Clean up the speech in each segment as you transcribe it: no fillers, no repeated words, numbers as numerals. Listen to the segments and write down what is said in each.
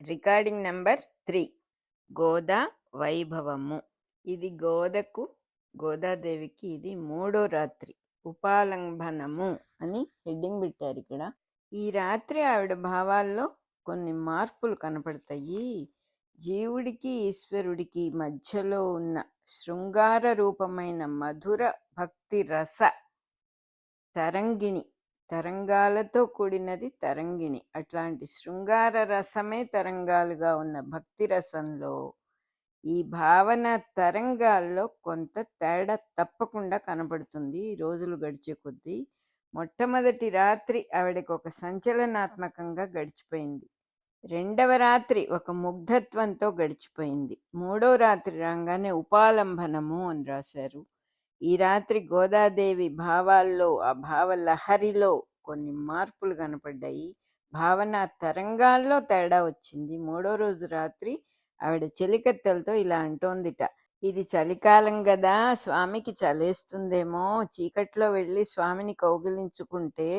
Recording number 3. గోదా వైభవము. ఇది గోదాదేవికి ఇది 3వ రాత్రి, ఉపాలంబనము అని హెడ్డింగ్ పెట్టారు ఇక్కడ. ఈ రాత్రి ఆవిడ భావాల్లో కొన్ని మార్పులు కనపడతాయి. జీవుడికి ఈశ్వరుడికి మధ్యలో ఉన్న శృంగార రూపమైన మధుర భక్తి రస తరంగిణి, తరంగాలతో కూడినది తరంగిణి. అట్లాంటి శృంగార రసమే తరంగాలుగా ఉన్న భక్తి రసంలో ఈ భావన తరంగాల్లో కొంత తేడా తప్పకుండా కనబడుతుంది ఈ రోజులు గడిచే కొద్దీ. మొట్టమొదటి రాత్రి ఆవిడకి ఒక సంచలనాత్మకంగా గడిచిపోయింది. రెండవ రాత్రి ఒక ముగ్ధత్వంతో గడిచిపోయింది. మూడో రాత్రి రాగానే ఉపాలంబనము అని రాశారు. ఈ రాత్రి గోదాదేవి భావాల్లో, ఆ భావ లహరిలో కొన్ని మార్పులు కనపడ్డాయి. భావన తరంగాల్లో తేడా వచ్చింది. మూడో రోజు రాత్రి ఆవిడ చెలికత్తెలతో ఇలా అంటోందిట, ఇది చలికాలం కదా, స్వామికి చలేస్తుందేమో, చీకట్లో వెళ్ళి స్వామిని కౌగిలించుకుంటే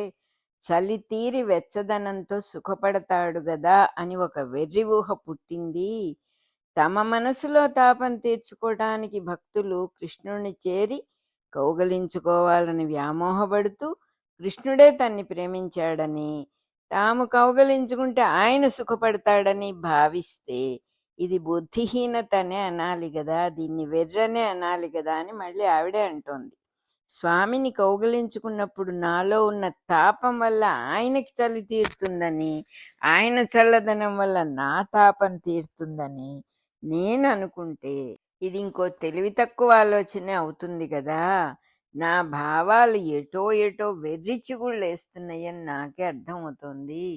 చలి తీరి వెచ్చదనంతో సుఖపడతాడు గదా అని ఒక వెర్రి ఊహ పుట్టింది. తమ మనసులో తాపం తీర్చుకోవడానికి భక్తులు కృష్ణుణ్ణి చేరి కౌగలించుకోవాలని వ్యామోహపడుతూ కృష్ణుడే తన్ని ప్రేమించాడని, తాము కౌగలించుకుంటే ఆయన సుఖపడతాడని భావిస్తే ఇది బుద్ధిహీనతనే అనాలి కదా, దీన్ని వెర్రనే అనాలి కదా అని మళ్ళీ ఆవిడే అంటోంది. స్వామిని కౌగలించుకున్నప్పుడు నాలో ఉన్న తాపం వల్ల ఆయనకి చలి తీరుతుందని, ఆయన చల్లదనం వల్ల నా తాపం తీరుతుందని నేను అనుకుంటే ఇది ఇంకో తెలివి తక్కువ ఆలోచనే అవుతుంది కదా. నా భావాలు ఎటో ఎటో వెర్రి చిగుళ్ళు వేస్తున్నాయని నాకే అర్థమవుతోంది.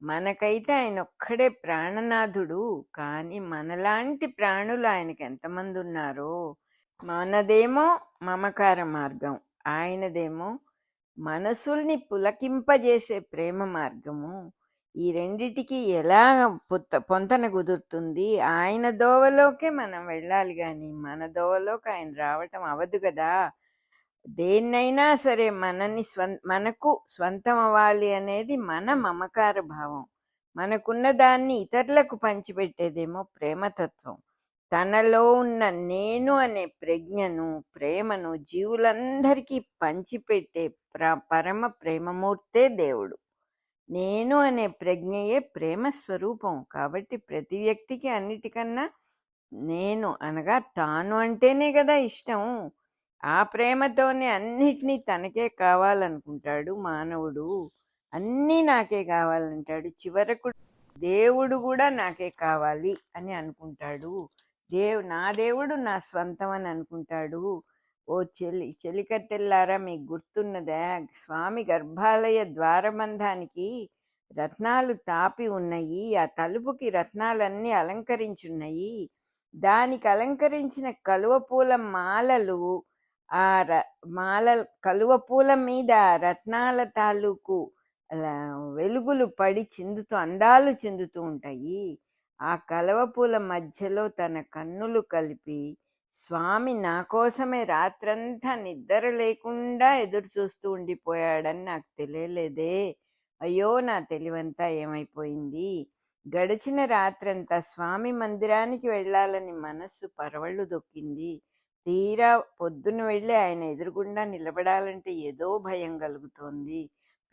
మనకైతే ఆయన ఒక్కడే ప్రాణనాథుడు, కానీ మనలాంటి ప్రాణులు ఆయనకి ఎంతమంది ఉన్నారో. మనదేమో మమకార మార్గం, ఆయనదేమో మనసుల్ని పులకింపజేసే ప్రేమ మార్గము. ఈ రెండిటికి ఎలా పొంతన కుదురుతుంది? ఆయన దోవలోకే మనం వెళ్ళాలి, కానీ మన దోవలోకి ఆయన రావటం అవదు కదా. దేన్నైనా సరే మనకు స్వంతం అవ్వాలి అనేది మన మమకార భావం. మనకున్న దాన్ని ఇతరులకు పంచిపెట్టేదేమో ప్రేమతత్వం. తనలో ఉన్న నేను అనే ప్రజ్ఞను, ప్రేమను జీవులందరికీ పంచిపెట్టే పరమ ప్రేమమూర్తే దేవుడు. నేను అనే ప్రజ్ఞయే ప్రేమ స్వరూపం. కాబట్టి ప్రతి వ్యక్తికి అన్నిటికన్నా నేను అనగా తాను అంటేనే కదా ఇష్టం. ఆ ప్రేమతోనే అన్నిటినీ తనకే కావాలనుకుంటాడు మానవుడు. అన్నీ నాకే కావాలంటాడు. చివరకు దేవుడు కూడా నాకే కావాలి అని అనుకుంటాడు. నా దేవుడు నా స్వంతం అని అనుకుంటాడు. ఓ చెలికత్తెల్లారా, మీకు గుర్తున్నదా, స్వామి గర్భాలయ ద్వారబంధానికి రత్నాలు తాపి ఉన్నాయి. ఆ తలుపుకి రత్నాలన్నీ అలంకరించున్నాయి. దానికి అలంకరించిన కలువ పూల మాలలు, ఆ కలువ పూల మీద రత్నాల తాలూకు వెలుగులు పడి అందాలు చిందుతూ ఉంటాయి. ఆ కలువ పూల మధ్యలో తన కన్నులు కలిపి స్వామి నా కోసమే రాత్రంతా నిద్ర లేకుండా ఎదురు చూస్తూ ఉండిపోయాడని నాకు తెలియలేదే. అయ్యో, నా తెలివంతా ఏమైపోయింది. గడిచిన రాత్రంతా స్వామి మందిరానికి వెళ్ళాలని మనస్సు పరవళ్ళు దొక్కింది. తీరా పొద్దున వెళ్ళి ఆయన ఎదురుగుండా నిలబడాలంటే ఏదో భయం కలుగుతోంది.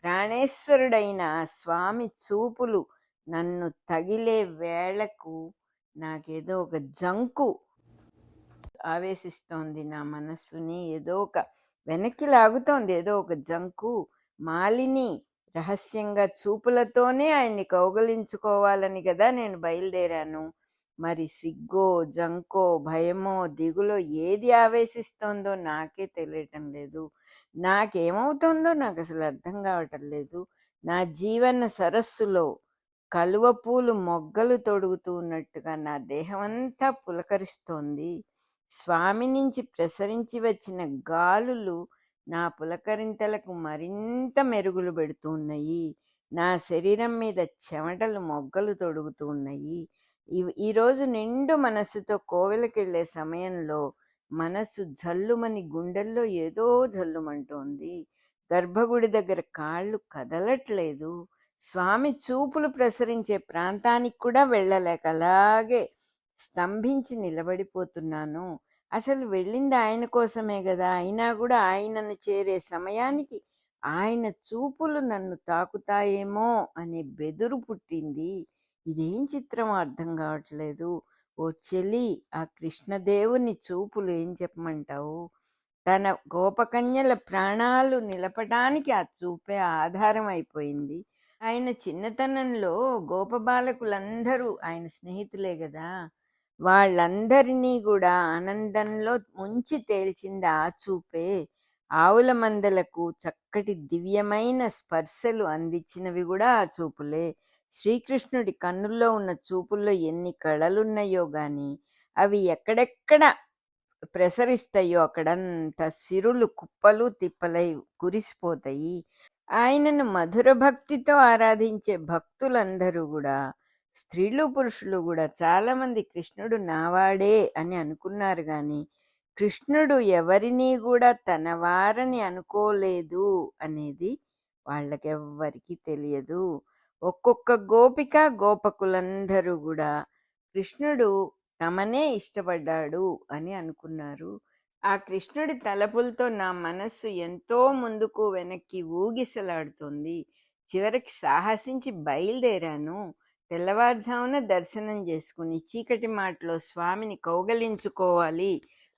ప్రాణేశ్వరుడైన స్వామి చూపులు నన్ను తగిలే వేళకు నాకేదో ఒక జంకు ఆవేశిస్తోంది. నా మనస్సుని ఏదో ఒక వెనక్కి లాగుతోంది, ఏదో ఒక జంకు. మాలిని రహస్యంగా చూపులతోనే ఆయన్ని కౌగలించుకోవాలని కదా నేను బయలుదేరాను. మరి సిగ్గో, జంకో, భయమో, దిగులో ఏది ఆవేశిస్తోందో నాకే తెలియటం లేదు. నాకేమవుతోందో నాకు అసలు అర్థం కావటం లేదు. నా జీవన సరస్సులో కలువ పూలు మొగ్గలు తొడుగుతూ ఉన్నట్టుగా నా దేహమంతా పులకరిస్తోంది. స్వామి నుంచి ప్రసరించి వచ్చిన గాలులు నా పులకరింతలకు మరింత మెరుగులు పెడుతూ ఉన్నాయి. నా శరీరం మీద చెమటలు మొగ్గలు తొడుగుతూ ఉన్నాయి. ఈరోజు నిండు మనస్సుతో కోవెలకెళ్ళే సమయంలో మనస్సు జల్లుమని గుండెల్లో ఏదో జల్లుమంటోంది. గర్భగుడి దగ్గర కాళ్ళు కదలట్లేదు. స్వామి చూపులు ప్రసరించే ప్రాంతానికి కూడా వెళ్ళలేక అలాగే స్తంభించి నిలబడిపోతున్నాను. అసలు వెళ్ళింది ఆయన కోసమే గదా! అయినా గూడా ఆయనను చేరే సమయానికి ఆయన చూపులు నన్ను తాకుతాయేమో అనే బెదురు పుట్టింది. ఇదేం చిత్రమో అర్థం గావట్లేదు. ఓ చెలి, ఆ కృష్ణదేవుని చూపులు ఏం చెప్పమంటావు? తన గోపకన్యల ప్రాణాలు నిలపటానికి ఆ చూపే ఆధారం అయిపోయింది. ఆయన చిన్నతనంలో గోపబాలకులందరూ ఆయన స్నేహితులే గదా! వాళ్ళందరినీ గూడా ఆనందంలో ముంచి తేల్చింది ఆ చూపే. ఆవుల మందలకు చక్కటి దివ్యమైన స్పర్శలు అందించినవి గూడా ఆ చూపులే. శ్రీకృష్ణుడి కన్నుల్లో ఉన్న చూపుల్లో ఎన్ని కళలున్నాయో గాని, అవి ఎక్కడెక్కడ ప్రసరిస్తాయో అక్కడంతా సిరులు కుప్పలు తిప్పలై కురిసిపోతాయి. ఆయనను మధుర భక్తితో ఆరాధించే భక్తులందరూ గూడా, స్త్రీలు పురుషులు గూడా చాలామంది కృష్ణుడు నావాడే అని అనుకున్నారు గాని, కృష్ణుడు ఎవరినీ గూడా తన వారని అనుకోలేదు అనేది వాళ్ళకెవ్వరికీ తెలియదు. ఒక్కొక్క గోపిక, గోపకులందరూ గూడా కృష్ణుడు తమనే ఇష్టపడ్డాడు అని అనుకున్నారు. ఆ కృష్ణుడి తలపులతో నా మనస్సు ఎంతో ముందుకు వెనక్కి ఊగిసలాడుతోంది. చివరికి సాహసించి బయలుదేరాను. తెల్లవారుజామున దర్శనం చేసుకుని చీకటి మాటలో స్వామిని కౌగలించుకోవాలి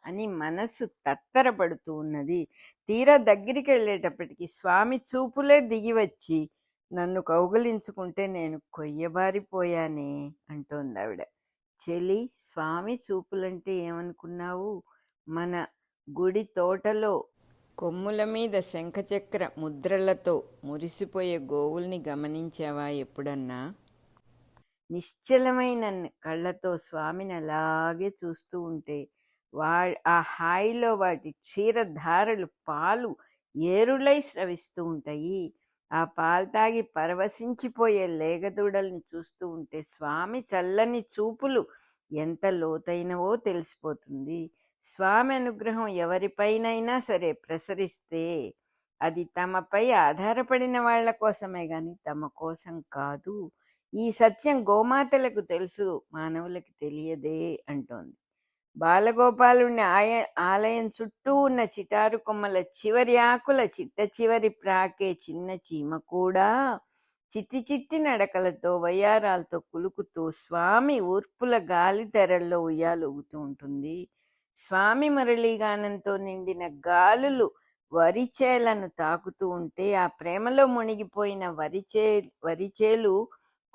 అని మనస్సు తత్తరపడుతూ ఉన్నది. తీరా దగ్గరికి వెళ్ళేటప్పటికి స్వామి చూపులే దిగి వచ్చి నన్ను కౌగలించుకుంటే నేను కొయ్యబారిపోయానే అంటోంది ఆవిడ. చెలి, స్వామి చూపులంటే ఏమనుకున్నావు? మన గుడి తోటలో కొమ్ముల మీద శంఖచక్ర ముద్రలతో మురిసిపోయే గోవుల్ని గమనించావా ఎప్పుడన్నా? నిశ్చలమైన కళ్ళతో స్వామిని అలాగే చూస్తూ ఉంటే ఆ హాయిలో వాటి క్షీరధారలు పాలు ఏరులై స్రవిస్తూ ఉంటాయి. ఆ పాలు తాగి పరవశించిపోయే లేగదూడల్ని చూస్తూ ఉంటే స్వామి చల్లని చూపులు ఎంత లోతైనవో తెలిసిపోతుంది. స్వామి అనుగ్రహం ఎవరిపైనైనా సరే ప్రసరిస్తే అది తమపై ఆధారపడిన వాళ్ళ కోసమే గాని తమ కోసం కాదు. ఈ సత్యం గోమాతలకు తెలుసు, మానవులకి తెలియదే అంటోంది. బాలగోపాలుని ఆలయం చుట్టూ ఉన్న చిటారు కొమ్మల చివరి ఆకుల చిట్ట చివరి ప్రాకే చిన్న చీమ కూడా చిట్టి చిట్టి నడకలతో వయ్యారాలతో కులుకుతూ స్వామి ఊర్పుల గాలి తెరల్లో ఉయ్యాలూగుతూ ఉంటుంది. స్వామి మురళీగానంతో నిండిన గాలులు వరిచేలను తాకుతూ ఉంటే ఆ ప్రేమలో మునిగిపోయిన వరిచేలు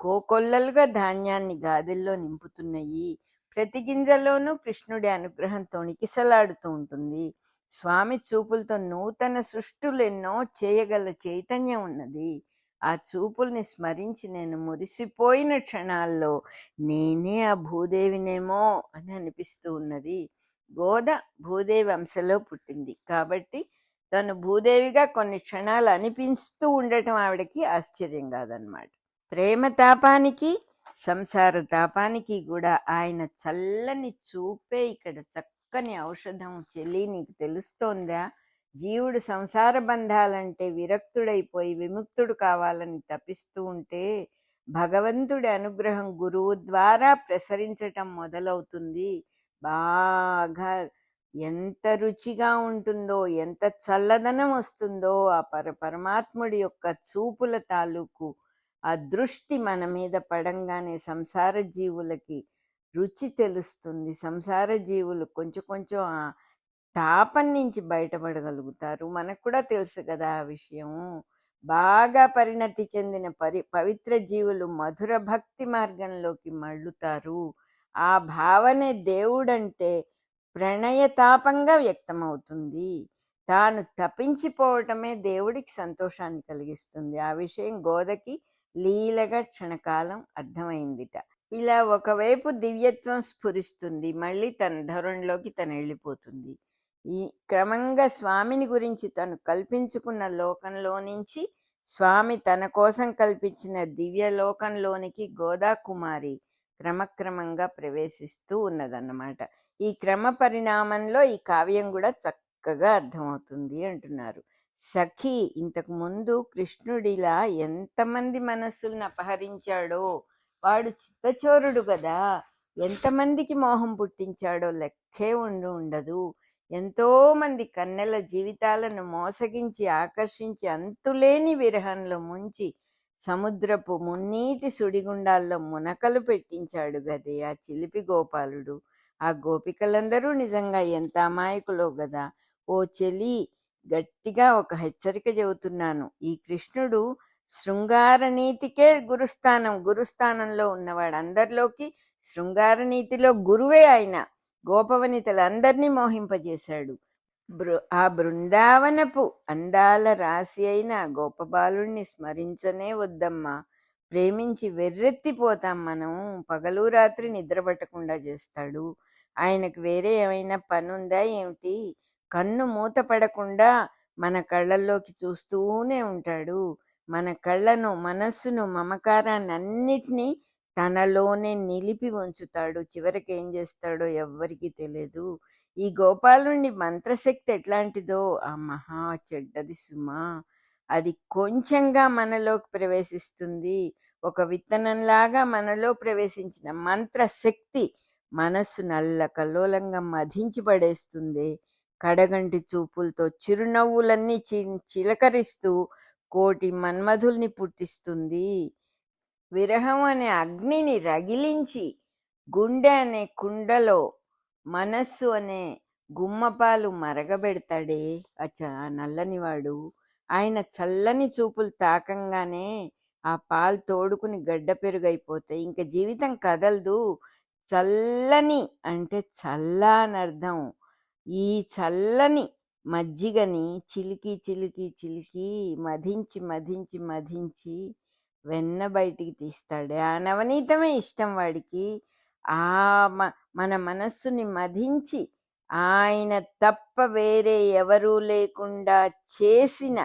కోకొల్లలుగా ధాన్యాన్ని గాదెల్లో నింపుతున్నాయి. ప్రతి గింజలోనూ కృష్ణుడి అనుగ్రహం తొణికిసలాడుతూ ఉంటుంది. స్వామి చూపులతో నూతన సృష్టులెన్నో చేయగల చైతన్యం ఉన్నది. ఆ చూపుల్ని స్మరించి నేను మురిసిపోయిన క్షణాల్లో నేనే ఆ భూదేవినేమో అని అనిపిస్తూ ఉన్నది. గోద భూదేవి అంశలో పుట్టింది కాబట్టి తను భూదేవిగా కొన్ని క్షణాలు అనిపిస్తూ ఉండటం ఆవిడకి ఆశ్చర్యం కాదనమాట. ప్రేమ తాపానికి, సంసార తాపానికి కూడా ఆయన చల్లని చూపే ఇక్కడ చక్కని ఔషధం. చెల్లి, నీకు తెలుస్తోందా? జీవుడు సంసార బంధాలంటే విరక్తుడైపోయి విముక్తుడు కావాలని తపిస్తూ ఉంటే భగవంతుడి అనుగ్రహం గురువు ద్వారా ప్రసరించటం మొదలవుతుంది. బాగా ఎంత రుచిగా ఉంటుందో, ఎంత చల్లదనం వస్తుందో ఆ పరమాత్ముడి యొక్క చూపుల తాలూకు ఆ దృష్టి మన మీద పడంగానే సంసార జీవులకి రుచి తెలుస్తుంది. సంసార జీవులు కొంచెం కొంచెం ఆ తాపం నుంచి బయటపడగలుగుతారు. మనకు కూడా తెలుసు కదా ఆ విషయం. బాగా పరిణతి చెందిన పవిత్ర జీవులు మధుర భక్తి మార్గంలోకి మళ్ళుతారు. ఆ భావనే దేవుడంటే ప్రణయతాపంగా వ్యక్తమవుతుంది. తాను తపించిపోవటమే దేవుడికి సంతోషాన్ని కలిగిస్తుంది. ఆ విషయం గోదకి లీలగా క్షణకాలం అర్థమైందిట. ఇలా ఒకవైపు దివ్యత్వం స్ఫురిస్తుంది, మళ్ళీ తన ధోరణిలోకి తను వెళ్ళిపోతుంది. ఈ క్రమంగా స్వామిని గురించి తను కల్పించుకున్న లోకంలో నుంచి స్వామి తన కోసం కల్పించిన దివ్య లోకంలోనికి గోదాకుమారి క్రమక్రమంగా ప్రవేశిస్తూ ఉన్నదన్నమాట. ఈ క్రమ పరిణామంలో ఈ కావ్యం కూడా చక్కగా అర్థమవుతుంది అంటున్నారు. సఖి ఇంతకు ముందు కృష్ణుడిలా ఎంతమంది మనస్సుల్ని అపహరించాడో, వాడు చిత్తచోరుడు కదా, ఎంతమందికి మోహం పుట్టించాడో లెక్కే ఉండదు. ఎంతో మంది కన్నెల జీవితాలను మోసగించి ఆకర్షించి అంతులేని విరహంలో ముంచి సముద్రపు మున్నీటి సుడిగుండాల్లో మునకలు పెట్టించాడు గదే ఆ చిలిపి గోపాలుడు. ఆ గోపికలందరూ నిజంగా ఎంత అమాయకులో గదా. ఓ చెలి, గట్టిగా ఒక హెచ్చరిక చెబుతున్నాను. ఈ కృష్ణుడు శృంగార నీతికే గురుస్థానంలో ఉన్నవాడు. అందరిలోకి శృంగార నీతిలో గురువే ఆయన. గోపవనితలందరినీ మోహింపజేశాడు. ఆ బృందావనపు అందాల రాశి అయిన గోపబాలుణ్ణి స్మరించనే వద్దమ్మా. ప్రేమించి వెర్రెత్తిపోతాం మనం. పగలు రాత్రి నిద్ర పట్టకుండా చేస్తాడు. ఆయనకు వేరే ఏమైనా పనుందా ఏమిటి? కన్ను మూత పడకుండా మన కళ్ళల్లోకి చూస్తూనే ఉంటాడు. మన కళ్ళను, మనస్సును, మమకారాన్ని అన్నిటినీ తనలోనే నిలిపి ఉంచుతాడు. చివరికి ఏం చేస్తాడో ఎవ్వరికీ తెలియదు. ఈ గోపాలుని మంత్రశక్తి ఎట్లాంటిదో ఆ మహా చెడ్డది సుమా. అది కొంచెంగా మనలోకి ప్రవేశిస్తుంది. ఒక విత్తనంలాగా మనలో ప్రవేశించిన మంత్రశక్తి మనస్సు నల్లకల్లోలంగా మధించి పడేస్తుంది. కడగంటి చూపులతో చిరునవ్వులన్నీ చిలకరిస్తూ కోటి మన్మధుల్ని పుట్టిస్తుంది. విరహం అనే అగ్నిని రగిలించి గుండె అనే కుండలో మనస్సు అనే గుమ్మపాలు మరగబెడతాడే ఆ నల్లనివాడు. ఆయన చల్లని చూపులు తాకంగానే ఆ పాలు తోడుకుని గడ్డ పెరుగైపోతాయి. ఇంక జీవితం కదలదు. చల్లని అంటే చల్ల అని అర్థం. ఈ చల్లని మజ్జిగని చిలికి చిలికి చిలికి మధించి మధించి మధించి వెన్న బయటికి తీస్తాడు. ఆ నవనీతమే ఇష్టం వాడికి. ఆ మన మనస్సుని మధించి ఆయన తప్ప వేరే ఎవరూ లేకుండా చేసిన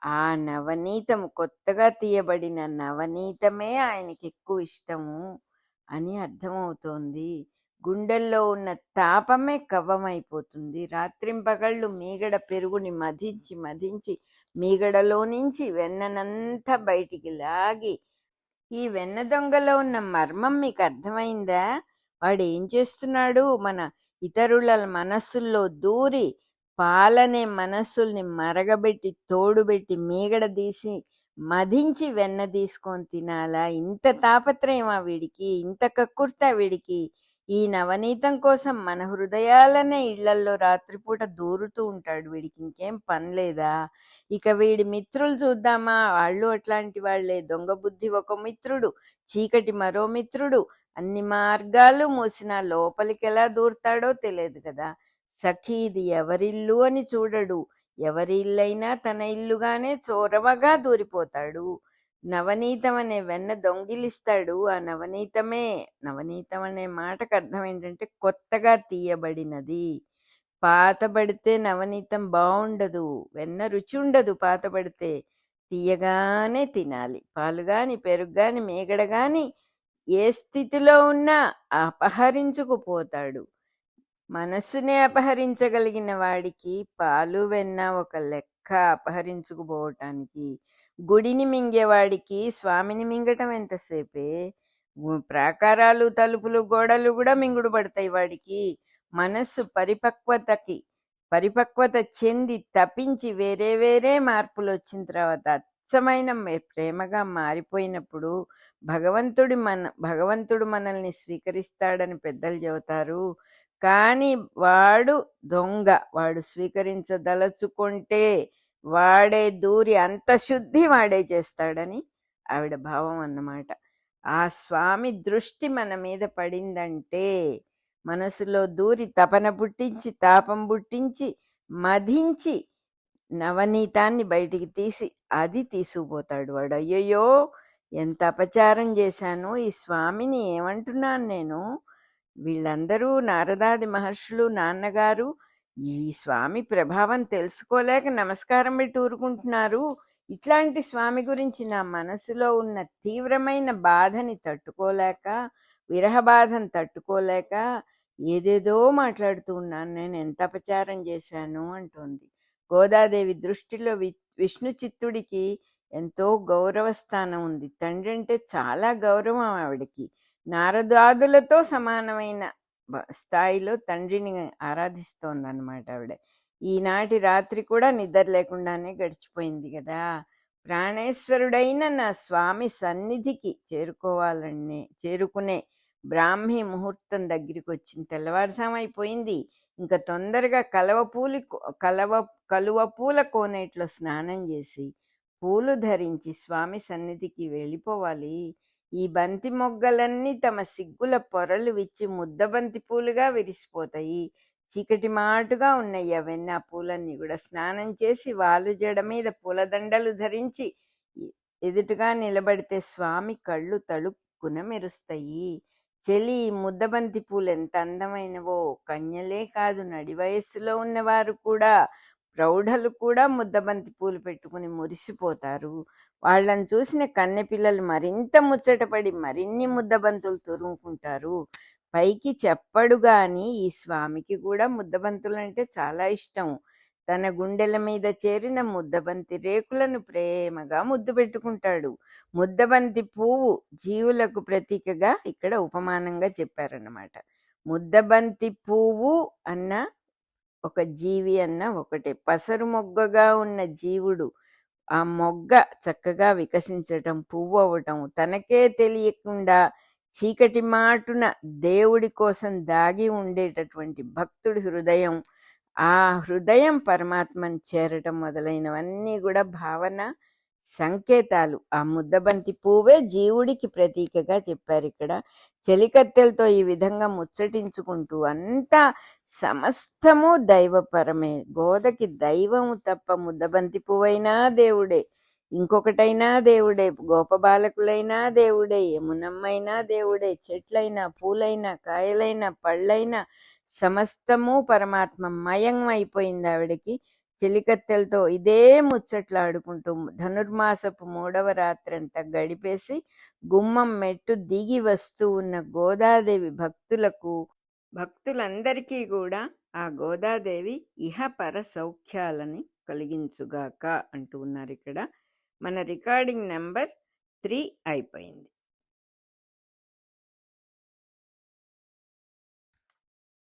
ఆ నవనీతము, కొత్తగా తీయబడిన నవనీతమే ఆయనకి ఎక్కువ ఇష్టము అని అర్థమవుతోంది. గుండెల్లో ఉన్న తాపమే కవ్వమైపోతుంది. రాత్రింపగళ్ళు మీగడ పెరుగుని మధించి మధించి మీగడలో నుంచి వెన్ననంతా బయటికి లాగి, ఈ వెన్న దొంగలో ఉన్న మర్మం మీకు అర్థమైందా? వాడు ఏం చేస్తున్నాడు? మన ఇతరుల మనస్సుల్లో దూరి పాలనే మనస్సుల్ని మరగబెట్టి తోడుబెట్టి మీగడ తీసి మధించి వెన్న తీసుకొని తినాలా? ఇంత తాపత్రయమా వీడికి? ఇంత కక్కుర్తా వీడికి? ఈ నవనీతం కోసం మన హృదయాలనే ఇళ్లల్లో రాత్రిపూట దూరుతూ ఉంటాడు. వీడికి ఇంకేం పని లేదా? ఇక వీడి మిత్రులు చూద్దామా? వాళ్ళు అట్లాంటి వాళ్లే. దొంగ బుద్ధి ఒక మిత్రుడు, చీకటి మరో మిత్రుడు. అన్ని మార్గాలు మూసినా లోపలికి ఎలా దూరుతాడో తెలియదు కదా. సఖీ, ఇది ఎవరిల్లు అని చూడడు. ఎవరి ఇల్లైనా తన ఇల్లుగానే చొరవగా దూరిపోతాడు. నవనీతం అనే వెన్న దొంగిలిస్తాడు. ఆ నవనీతం అనే మాటకు అర్థం ఏంటంటే కొత్తగా తీయబడినది. పాతబడితే నవనీతం బాగుండదు, వెన్న రుచి ఉండదు. పాతబడితే తీయగానే తినాలి. పాలు గాని, పెరుగు గాని, మేగడ గాని ఏ స్థితిలో ఉన్నా అపహరించుకుపోతాడు. మనస్సునే అపహరించగలిగిన వాడికి పాలు వెన్న ఒక లెక్క అపహరించుకుపోవటానికి. గుడిని మింగేవాడికి స్వామిని మింగటం ఎంతసేపే. ప్రాకారాలు, తలుపులు, గోడలు కూడా మింగుడు పడతాయి వాడికి. మనస్సు పరిపక్వత చెంది తప్పించి వేరే వేరే మార్పులు వచ్చిన తర్వాత అచ్చమైన ప్రేమగా మారిపోయినప్పుడు భగవంతుడు మనల్ని స్వీకరిస్తాడని పెద్దలు చెబుతారు. కానీ వాడు దొంగ. వాడు స్వీకరించదలుచుకుంటే వాడే దూరి అంత శుద్ధి వాడే చేస్తాడని ఆవిడ భావం అన్నమాట. ఆ స్వామి దృష్టి మన మీద పడిందంటే మనసులో దూరి తపన పుట్టించి, తాపం పుట్టించి, మధించి నవనీతాన్ని బయటికి తీసి అది తీసుకుపోతాడు వాడు. అయ్యయ్యో, ఎంత అపచారం చేశాను! ఈ స్వామిని ఏమంటున్నాను నేను? వీళ్ళందరూ నారదాది మహర్షులు, నాన్నగారు ఈ స్వామి ప్రభావం తెలుసుకోలేక నమస్కారం పెట్టి ఊరుకుంటున్నారు. ఇట్లాంటి స్వామి గురించి నా మనసులో ఉన్న తీవ్రమైన బాధని తట్టుకోలేక, విరహ బాధను తట్టుకోలేక ఏదేదో మాట్లాడుతూ ఉన్నాను. నేను ఎంత అపచారం చేశాను అంటోంది. గోదాదేవి దృష్టిలో విష్ణు చిత్తుడికి ఎంతో గౌరవ స్థానం ఉంది. తండ్రి అంటే చాలా గౌరవం ఆవిడకి. నారదాదులతో సమానమైన స్థాయిలో తండ్రిని ఆరాధిస్తోందన్నమాట ఆవిడ. ఈనాటి రాత్రి కూడా నిద్ర లేకుండానే గడిచిపోయింది కదా. ప్రాణేశ్వరుడైన నా స్వామి సన్నిధికి చేరుకునే బ్రాహ్మీ ముహూర్తం దగ్గరికి వచ్చింది. తెల్లవారుసాం అయిపోయింది. ఇంకా తొందరగా కలువ పూల కోనేట్లో స్నానం చేసి పూలు ధరించి స్వామి సన్నిధికి వెళ్ళిపోవాలి. ఈ బంతి మొగ్గలన్నీ తమ సిగ్గుల పొరలు విచ్చి ముద్దబంతి పూలుగా విరిసిపోతాయి. చీకటి మాటుగా ఉన్నాయి అవన్నీ. ఆ పూలన్నీ కూడా స్నానం చేసి వాలు జడ మీద పూలదండలు ధరించి ఎదుటగా నిలబడితే స్వామి కళ్ళు తళుక్కున మెరుస్తాయి. చెలి, ముద్దబంతి పూలు ఎంత అందమైనవో! కన్యలే కాదు, నడి వయస్సులో ఉన్నవారు కూడా, ప్రౌఢలు కూడా ముద్దబంతి పూలు పెట్టుకుని మురిసిపోతారు. వాళ్ళని చూసిన కన్నెపిల్లలు మరింత ముచ్చటపడి మరిన్ని ముద్దబంతులు తురుముకుంటారు. పైకి చెప్పడు గాని ఈ స్వామికి కూడా ముద్దబంతులంటే చాలా ఇష్టం. తన గుండెల మీద చేరిన ముద్దబంతి రేకులను ప్రేమగా ముద్దు పెట్టుకుంటాడు. ముద్దబంతి పువ్వు జీవులకు ప్రతీకగా ఇక్కడ ఉపమానంగా చెప్పారన్నమాట. ముద్దబంతి పువ్వు అన్న ఒక జీవి అన్న ఒకటే. పసరు మొగ్గగా ఉన్న జీవుడు ఆ మొగ్గ చక్కగా వికసించటం, పువ్వు అవ్వటం, తనకే తెలియకుండా చీకటి మాటున దేవుడి కోసం దాగి ఉండేటటువంటి భక్తుడి హృదయం, ఆ హృదయం పరమాత్మని చేరటం మొదలైనవన్నీ కూడా భావన సంకేతాలు. ఆ ముద్దబంతి పువ్వే జీవుడికి ప్రతీకగా చెప్పారు ఇక్కడ. చెలికత్తెలతో ఈ విధంగా ముచ్చటించుకుంటూ అంతా సమస్తము దైవపరమే. గోదకి దైవము తప్ప ముద్దబంతి పువ్వైనా దేవుడే, ఇంకొకటైనా దేవుడే, గోపబాలకులైనా దేవుడే, యమునమ్మైనా దేవుడే, చెట్లైనా పూలైనా కాయలైనా పళ్ళైనా సమస్తము పరమాత్మ మయం అయిపోయింది ఆవిడకి. చెలికత్తెలతో ఇదే ముచ్చట్లాడుకుంటూ ధనుర్మాసపు 3వ రాత్రంతా గడిపేసి గుమ్మం మెట్టు దిగి వస్తూ ఉన్న గోదాదేవి భక్తులందరికీ కూడా ఆ గోదాదేవి ఇహపర సౌఖ్యాలని కలిగించుగాక అంటూ ఉన్నారు ఇక్కడ. మన రికార్డింగ్ నెంబర్ 3 అయిపోయింది.